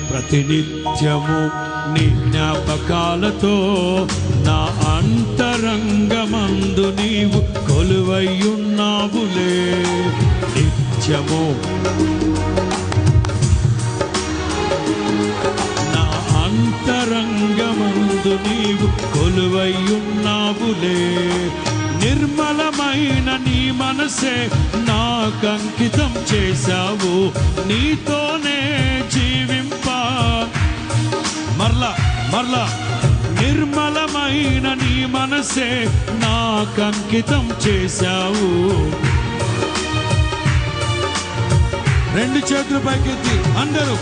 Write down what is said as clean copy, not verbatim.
ప్రతినిత్యము నీ జ్ఞాపకాలతో నా అంతరంగమందు నీవు కొలువయ్యున్నావులే. నిత్యము నా అంతరంగమందు నీవు కొలువయ్యున్నావులే. నిర్మలమైన నీ మనసే నాకంకితం చేశావు. నీతోనే జీవింప మరలా నిర్మలమైన నీ మనసే నాకంకితం చేశావు. రెండు చేతులు పైకెత్తి అందరూ